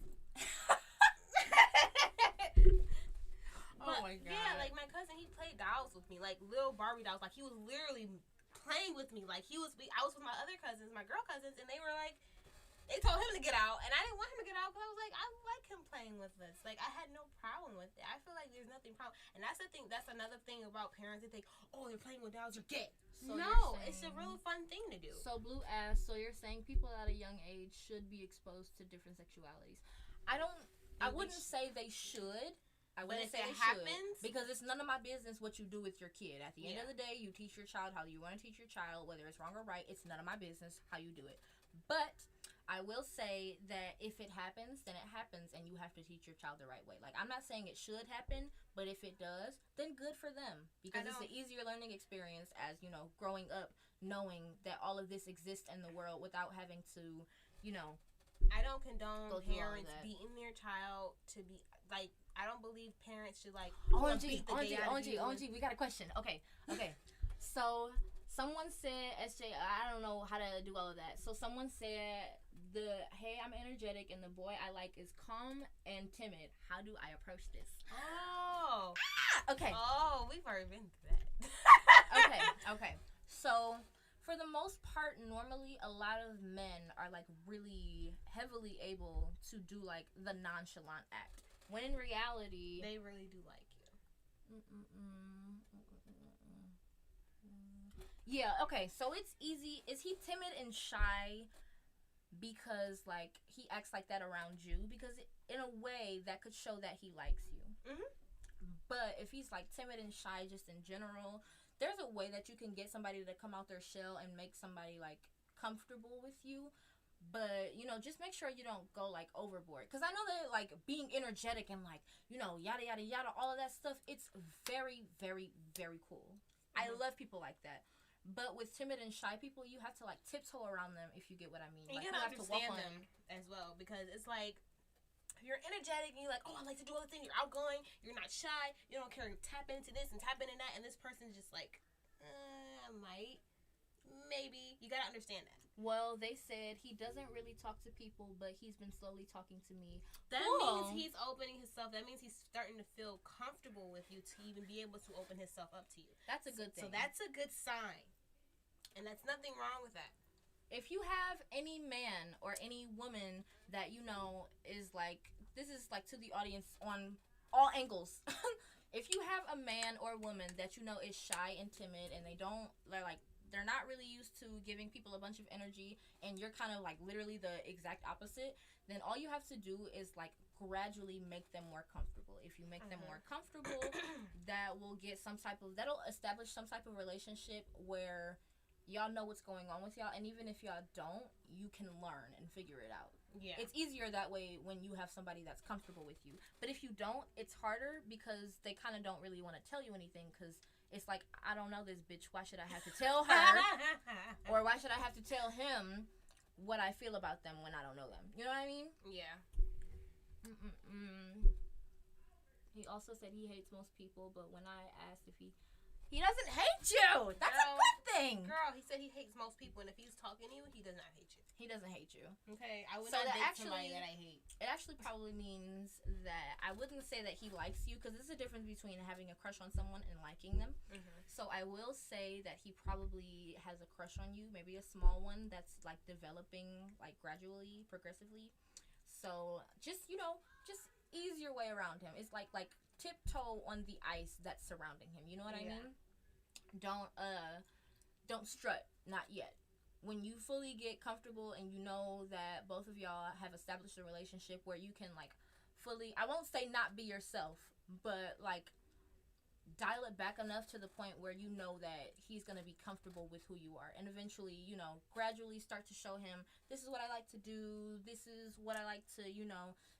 Oh my god. Yeah, like my cousin, he played dolls with me, like little Barbie dolls. Like he was literally playing with me. Like I was with my other cousins, my girl cousins, and they were like, they told him to get out, and I didn't want him to get out because I was like, I like him playing with us. Like, I had no problem with it. I feel like there's nothing problem. And that's the thing. That's another thing about parents. They think, oh, they're playing with dolls, you're gay. So no, it's a real fun thing to do. So Blue asked, so you're saying people at a young age should be exposed to different sexualities? I wouldn't say they should. I wouldn't say it happens, because it's none of my business what you do with your kid. At the end of the day, you teach your child how you want to teach your child, whether it's wrong or right. It's none of my business how you do it. But I will say that if it happens, then it happens, and you have to teach your child the right way. Like, I'm not saying it should happen, but if it does, then good for them, because it's an easier learning experience as, you know, growing up knowing that all of this exists in the world without having to, you know. I don't condone parents beating their child to be, like, I don't believe parents should, like, OMG, we got a question. Okay. So, someone said, SJ, I don't know how to do all of that. So, someone said, hey, I'm energetic, and the boy I like is calm and timid. How do I approach this? Oh. Okay. Oh, we've already been through that. Okay. So, for the most part, normally a lot of men are, like, really heavily able to do, like, the nonchalant act. When in reality, they really do like you. Yeah, okay, so it's easy. Is he timid and shy because, like, he acts like that around you? Because in a way, that could show that he likes you. But if he's, like, timid and shy just in general, there's a way that you can get somebody to come out their shell and make somebody, like, comfortable with you. But, you know, just make sure you don't go, like, overboard. Because I know that, like, being energetic and, like, you know, yada, yada, yada, all of that stuff, it's very, very, very cool. I love people like that. But with timid and shy people, you have to, like, tiptoe around them, if you get what I mean. You like, gotta understand them as well. Because it's like, if you're energetic and you're like, oh, I like to do all the things, you're outgoing, you're not shy, you don't care, tap into this and tap into that, and this person's just like, I might, maybe. You gotta understand that. Well, they said he doesn't really talk to people, but he's been slowly talking to me. That Cool. means he's opening himself. That means he's starting to feel comfortable with you to even be able to open himself up to you. That's a good thing. So that's a good sign. And that's nothing wrong with that. If you have any man or any woman that you know is like, this is like to the audience on all angles. If you have a man or woman that you know is shy and timid and they're not really used to giving people a bunch of energy and you're kind of like literally the exact opposite, then all you have to do is like gradually make them more comfortable. If you make them more comfortable, that'll establish some type of relationship where y'all know what's going on with y'all, and even if y'all don't, you can learn and figure it out. Yeah. It's easier that way when you have somebody that's comfortable with you. But if you don't, it's harder because they kind of don't really want to tell you anything because it's like, I don't know this bitch. Why should I have to tell her? Or why should I have to tell him what I feel about them when I don't know them? You know what I mean? Yeah. He also said he hates most people, but when I asked if he doesn't hate you. That's a good thing. Girl, he said he hates most people, and if he's talking to you, he does not hate you. He doesn't hate you. Okay, I would not date somebody that I hate. It actually probably means that I wouldn't say that he likes you, because there's a difference between having a crush on someone and liking them. So I will say that he probably has a crush on you, maybe a small one that's like developing like gradually, progressively. So just ease your way around him. It's like tiptoe on the ice that's surrounding him. You know what I mean? Don't strut. Not yet. When you fully get comfortable and you know that both of y'all have established a relationship where you can like fully, I won't say not be yourself, but like dial it back enough to the point where you know that he's going to be comfortable with who you are, and eventually, gradually start to show him, this is what I like to do, this is what I like to,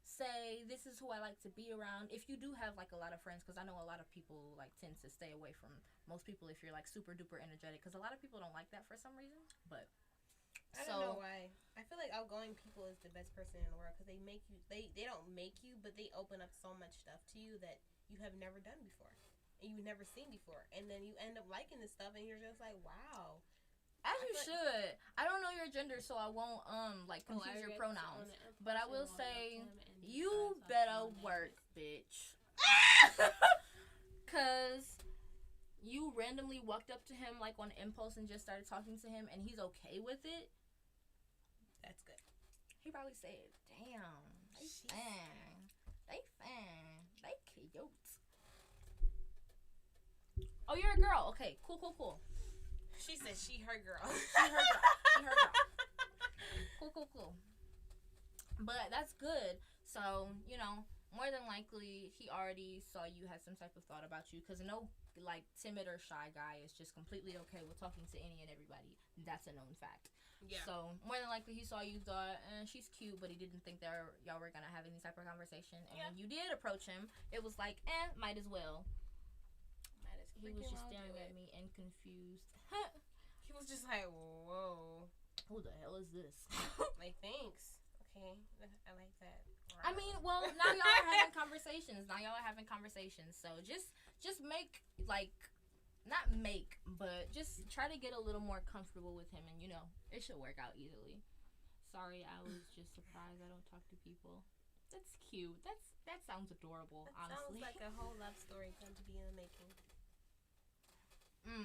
say, this is who I like to be around. If you do have like a lot of friends, because I know a lot of people like tend to stay away from most people if you're like super duper energetic, because a lot of people don't like that for some reason. But I don't know why. I feel like outgoing people is the best person in the world, because they make you, they don't make you, but they open up so much stuff to you that you have never done before and you've never seen before, and then you end up liking this stuff and you're just like, wow. As you should. I don't know your gender, so I won't confuse your pronouns. But I will say, you better work, bitch. Cause you randomly walked up to him like on impulse and just started talking to him, and he's okay with it. That's good. He probably said, "Damn, they fine, they cute." Oh, you're a girl. Okay, cool. She said she her girl. She her girl. Cool. But that's good. So, more than likely, he already saw you had some type of thought about you. Because no, like, timid or shy guy is just completely okay with talking to any and everybody. That's a known fact. Yeah. So, more than likely, he saw you, thought, she's cute, but he didn't think that y'all were going to have any type of conversation. And when you did approach him, it was like, might as well. He was just staring at me and confused. He was just like, whoa. Who the hell is this? Like, thanks. Okay. I like that. Wow. I mean, well, now y'all are having conversations. So just make, like, not make, but just try to get a little more comfortable with him, and, it should work out easily. Sorry, I was just surprised I don't talk to people. That's cute. That sounds adorable, honestly. Sounds like a whole love story going to be in the making.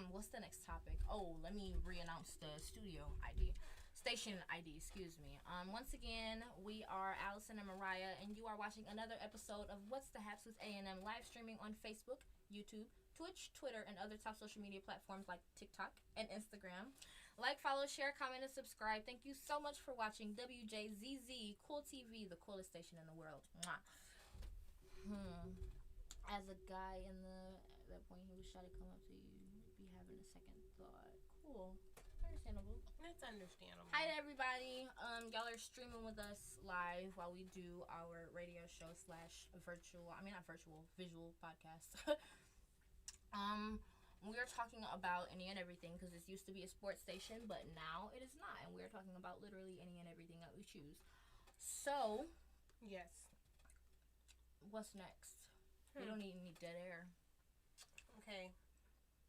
What's the next topic? Oh, let me re-announce the studio ID. Station ID, excuse me. Once again, we are Allison and Mariah, and you are watching another episode of What's the Haps with A&M, live streaming on Facebook, YouTube, Twitch, Twitter, and other top social media platforms like TikTok and Instagram. Like, follow, share, comment, and subscribe. Thank you so much for watching Wjzz Cool TV, the coolest station in the world. Mwah. As a guy at that point, he was trying to come up to you. Having a second thought. Cool. Understandable. That's understandable. Hi to everybody. Y'all are streaming with us live while we do our radio show / visual podcast. We are talking about any and everything, because this used to be a sports station, but now it is not, and we are talking about literally any and everything that we choose. So, yes. What's next? We don't need any dead air. Okay.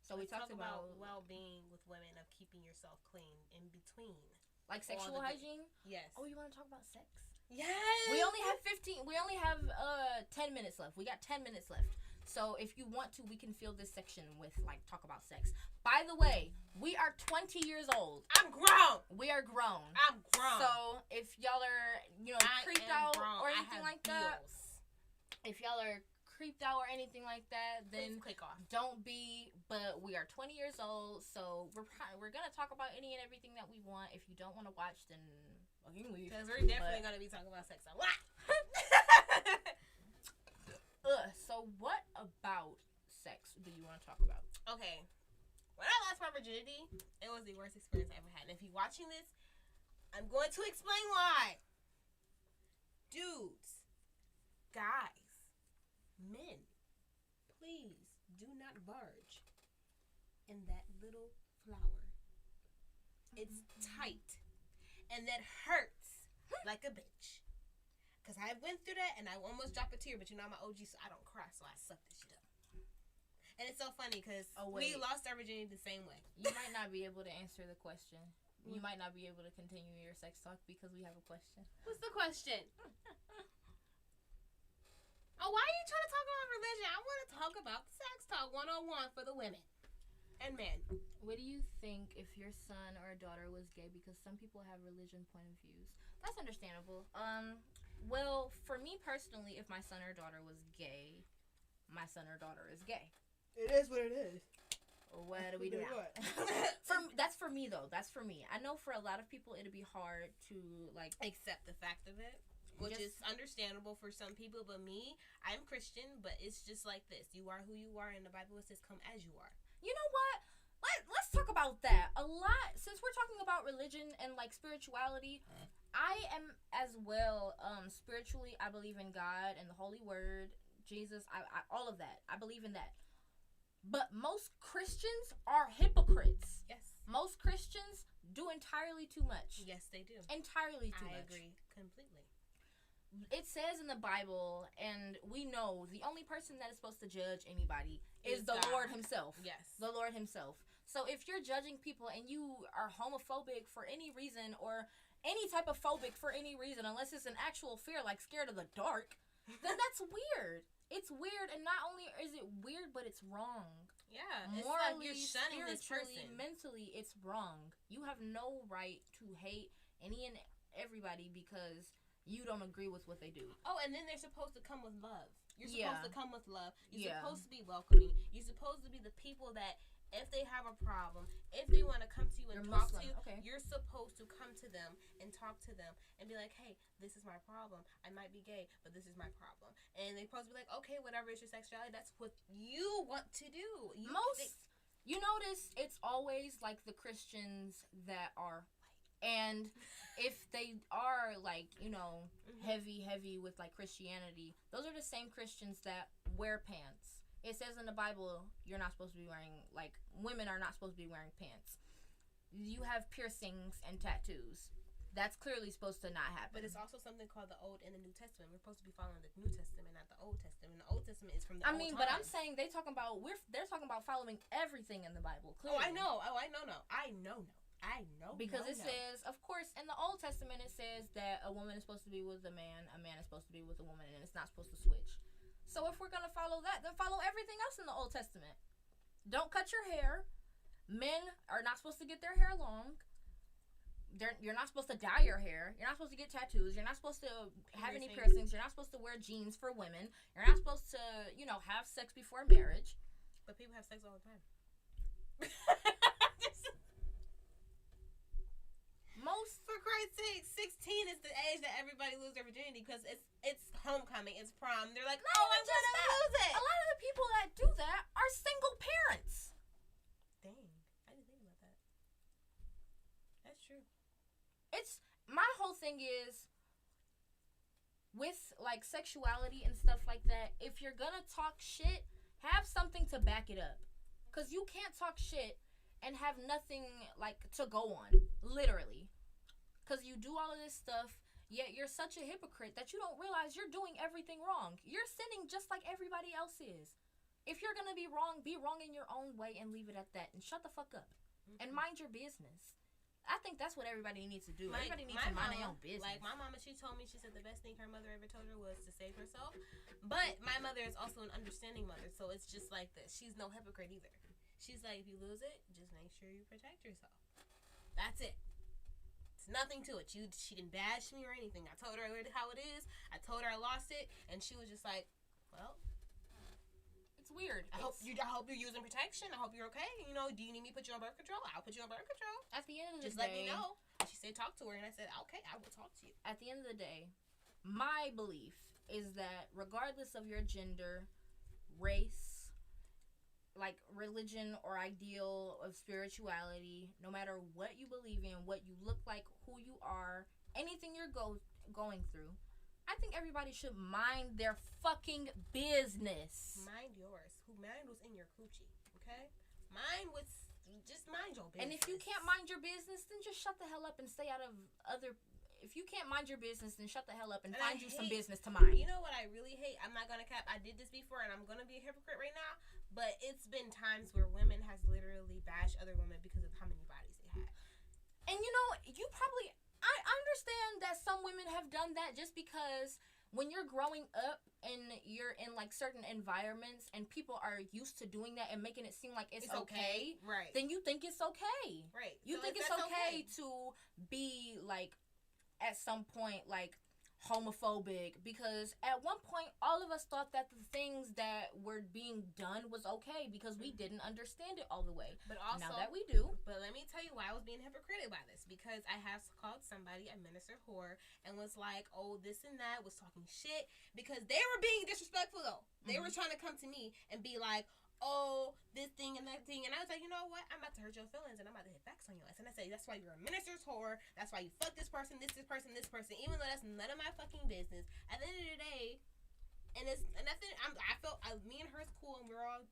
So we talked about well-being with women, of keeping yourself clean in between. Like sexual All the hygiene? Yes. Oh, you want to talk about sex? Yes. We only have 10 minutes left. We got 10 minutes left. So if you want to, we can fill this section with like talk about sex. By the way, we are 20 years old. I'm grown. We are grown. I'm grown. So if y'all are, creeped out or anything like that, if y'all are creeped out or anything like that, then click off. Don't be. But we are 20 years old, so we're gonna talk about any and everything that we want. If you don't want to watch, then fucking leave. Because we're definitely gonna be talking about sex a lot. So what about sex do you want to talk about? Okay. When I lost my virginity, it was the worst experience I ever had. And if you're watching this, I'm going to explain why. Dudes, guys, men, please do not barge in that little flower. It's tight. And that hurts like a bitch. Because I went through that and I almost dropped a tear, but I'm an OG, so I don't cry, so I suck this shit up. And it's so funny because we lost our virginity the same way. You might not be able to answer the question. You might not be able to continue your sex talk because we have a question. What's the question? Oh, why are you trying to talk about religion? I want to talk about sex talk 101 for the women and men. What do you think if your son or daughter was gay? Because some people have religion point of views. That's understandable. Well, for me personally, if my son or daughter was gay, my son or daughter is gay. It is what it is. What do we do now? That's for me though. That's for me. I know for a lot of people it'd be hard to like accept the fact of it, which is understandable for some people. But me, I'm Christian, but it's just like this: you are who you are, and the Bible says, "Come as you are." You know what? Let's talk about that a lot. Since we're talking about religion and like spirituality, I am as well spiritually. I believe in God and the Holy Word, Jesus. I all of that. I believe in that. But most Christians are hypocrites. Yes. Most Christians do entirely too much. Yes, they do. Entirely too much. I agree completely. It says in the Bible, and we know the only person that is supposed to judge anybody is the God. Lord himself. Yes. The Lord himself. So if you're judging people and you are homophobic for any reason or any type of phobic for any reason, unless it's an actual fear like scared of the dark, then that's weird. It's weird, and not only is it weird, but it's wrong. Yeah, morally, it's like you're shunning this person. Mentally, it's wrong. You have no right to hate any and everybody because you don't agree with what they do. Oh, and then they're supposed to come with love. You're supposed to come with love. You're supposed to be welcoming. You're supposed to be the people that, if they have a problem, if they want to come to you and talk to you, you're supposed to come to them and talk to them and be like, hey, this is my problem. I might be gay, but this is my problem. And they're supposed to be like, okay, whatever is your sexuality, that's what you want to do. You notice it's always like the Christians that are white. And if they are like, heavy with like Christianity, those are the same Christians that wear pants. It says in the Bible, you're not supposed to be wearing, like, women are not supposed to be wearing pants. You have piercings and tattoos. That's clearly supposed to not happen. But it's also something called the Old and the New Testament. We're supposed to be following the New Testament, not the Old Testament. The Old Testament is from the old times. But I'm saying they're talking about following everything in the Bible. Clearly. Oh, I know. I know. Because it says, of course, in the Old Testament, it says that a woman is supposed to be with a man is supposed to be with a woman, and it's not supposed to switch. So if we're going to follow that, then follow everything else in the Old Testament. Don't cut your hair. Men are not supposed to get their hair long. You're not supposed to dye your hair. You're not supposed to get tattoos. You're not supposed to have any piercings. You're not supposed to wear jeans for women. You're not supposed to, have sex before marriage. But people have sex all the time. For Christ's sake, 16 is the age that everybody loses their virginity because it's homecoming, it's prom. They're like, oh, I'm gonna lose it. A lot of the people that do that are single parents. Dang, I didn't think about that. That's true. It's my whole thing is with like sexuality and stuff like that. If you're gonna talk shit, have something to back it up, because you can't talk shit and have nothing like to go on, literally. Because you do all of this stuff, yet you're such a hypocrite that you don't realize you're doing everything wrong. You're sinning just like everybody else is. If you're going to be wrong in your own way and leave it at that. And shut the fuck up. And mind your business. I think that's what everybody needs to do. Everybody needs to mind their own business. Like, my mama, she told me, she said the best thing her mother ever told her was to save herself. But my mother is also an understanding mother, so it's just like this. She's no hypocrite either. She's like, if you lose it, just make sure you protect yourself. That's it. It's nothing to it. She didn't bash me or anything. I told her how it is. I told her I lost it, and she was just like, well, it's weird. I hope you're using protection. I hope you're okay. You know, do you need me to put you on birth control? I'll put you on birth control. At the end of the just day, let me know. She said talk to her, and I said okay, I will talk to you. At the end of the day, my belief is that regardless of your gender, race, like religion or ideal of spirituality, no matter what you believe in, what you look like, who you are, anything you're going through, I think everybody should mind their fucking business. Mind yours. Mine was in your coochie, okay? Mine was just mind your business. And if you can't mind your business, then just shut the hell up and stay out of other. If you can't mind your business, then shut the hell up and find you some business to mind. You know what I really hate? I'm not gonna cap. I did this before, and I'm gonna be a hypocrite right now. But it's been times where women has literally bashed other women because of how many bodies they had. And you know, I understand that some women have done that just because when you're growing up and you're in like certain environments and people are used to doing that and making it seem like it's okay, right? Then you think it's okay, right? You think it's okay to be like at some point like homophobic, because at one point all of us thought that the things that were being done was okay because we didn't understand it all the way. But also, now that we do. But let me tell you why I was being hypocritical by this, because I have called somebody a minister whore and was like, oh, this and that, was talking shit, because they were being disrespectful though. They were trying to come to me and be like, oh, this thing and that thing. And I was like, you know what? I'm about to hurt your feelings and I'm about to hit facts on your ass. And I said, that's why you're a minister's whore. That's why you fuck this person, this person, this person, even though that's none of my fucking business. At the end of the day, and nothing, I felt, me and her is cool and we're all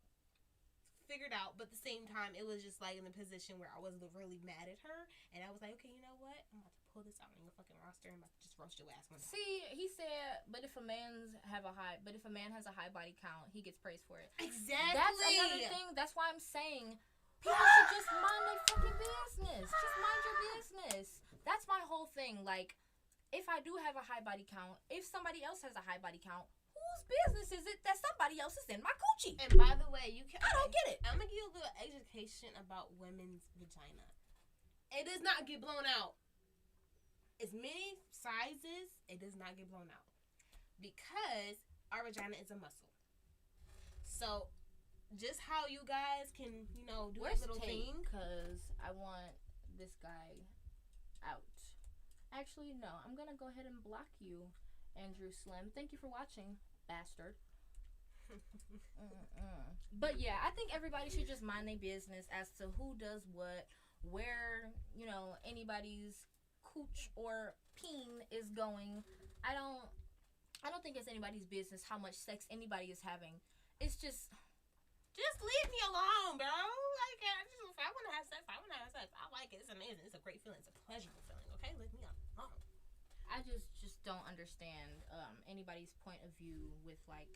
figured out, but at the same time, it was just like in the position where I was really mad at her. And I was like, okay, you know what? I'm about to pull this out on your fucking roster and I'm about to just roast your ass one time. See, he said, but if a man has a high body count, he gets praised for it. Exactly. That's another thing. That's why I'm saying people should just mind their fucking business. Just mind your business. That's my whole thing. Like, if I do have a high body count, if somebody else has a high body count, whose business is it that somebody else is in my coochie? And by the way, I don't get it. I'm gonna give you a little education about women's vagina. It does not get blown out. As many sizes, it does not get blown out because our vagina is a muscle. So, just how you guys can, do a little thing. Because I want this guy out. Actually, no. I'm gonna go ahead and block you, Andrew Slim. Thank you for watching, bastard. But yeah, I think everybody should just mind their business as to who does what, where, anybody's cooch or peen is going. I don't think it's anybody's business how much sex anybody is having. It's just leave me alone, bro. Like, if I want to have sex, I want to have sex. I like it. It's amazing. It's a great feeling. It's a pleasurable feeling. Okay, leave me alone. I just don't understand anybody's point of view with like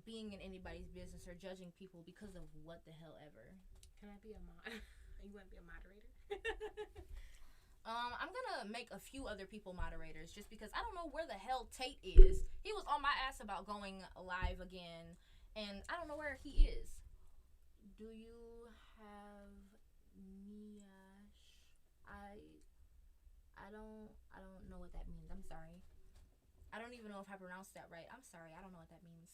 being in anybody's business or judging people because of what the hell ever. Can I be a mod? You want to be a moderator? I'm gonna make a few other people moderators just because I don't know where the hell Tate is. He was on my ass about going live again, and I don't know where he is. Do you have Miash? I don't know what that means. I'm sorry. I don't even know if I pronounced that right. I'm sorry. I don't know what that means.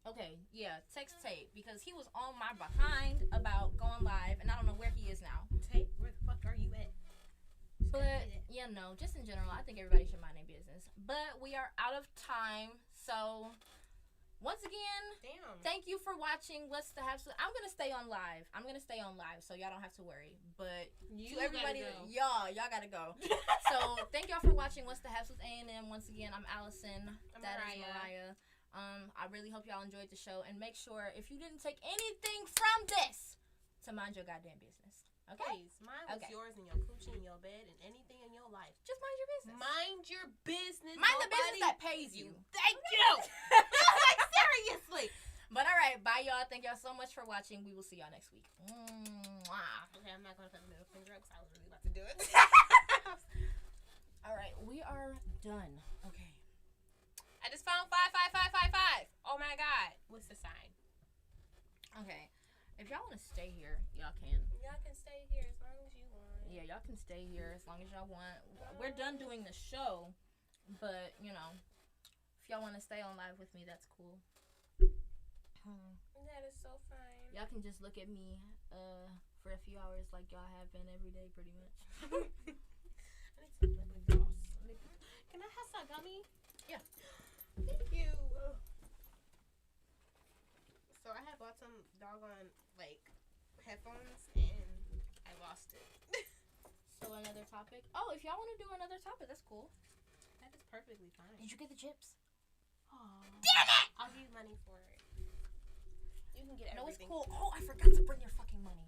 Okay, yeah, text Tate because he was on my behind about going live, and I don't know where he is now. Tate, where the fuck are you at? But yeah, no, just in general, I think everybody should mind their business. But we are out of time, so once again, thank you for watching. I'm gonna stay on live. So y'all don't have to worry. But to everybody, y'all gotta go. So thank y'all for watching. What's the Haps with A&M? Once again, I'm Allison. That is Mariah. I really hope y'all enjoyed the show, and make sure if you didn't take anything from this, to mind your goddamn business. Okay? Please, mind what's yours in your coochie, in your bed, and anything in your life. Just mind your business. Mind your business. Mind the business that pays you. Thank you. Like, seriously. But all right, bye y'all. Thank y'all so much for watching. We will see y'all next week. Mwah. Okay, I'm not gonna put the middle finger up because I was really about to do it. All right, we are done. Okay. I just found 55555. Oh my god. What's the sign? Okay. If y'all want to stay here, y'all can. Y'all can stay here as long as you want. Yeah, y'all can stay here as long as y'all want. We're done doing the show, but you know, if y'all want to stay on live with me, that's cool. That is so fine. Y'all can just look at me for a few hours like y'all have been every day, pretty much. I need some lip gloss. Can I have some gummy? Yeah. Thank you. So I had bought some doggone like headphones and I lost it. So another topic. Oh, if y'all want to do another topic, that's cool. That is perfectly fine. Did you get the chips? Aww. Damn it! I'll give you money for it. You can get No, it's everything. cool. Oh, I forgot to bring your fucking money.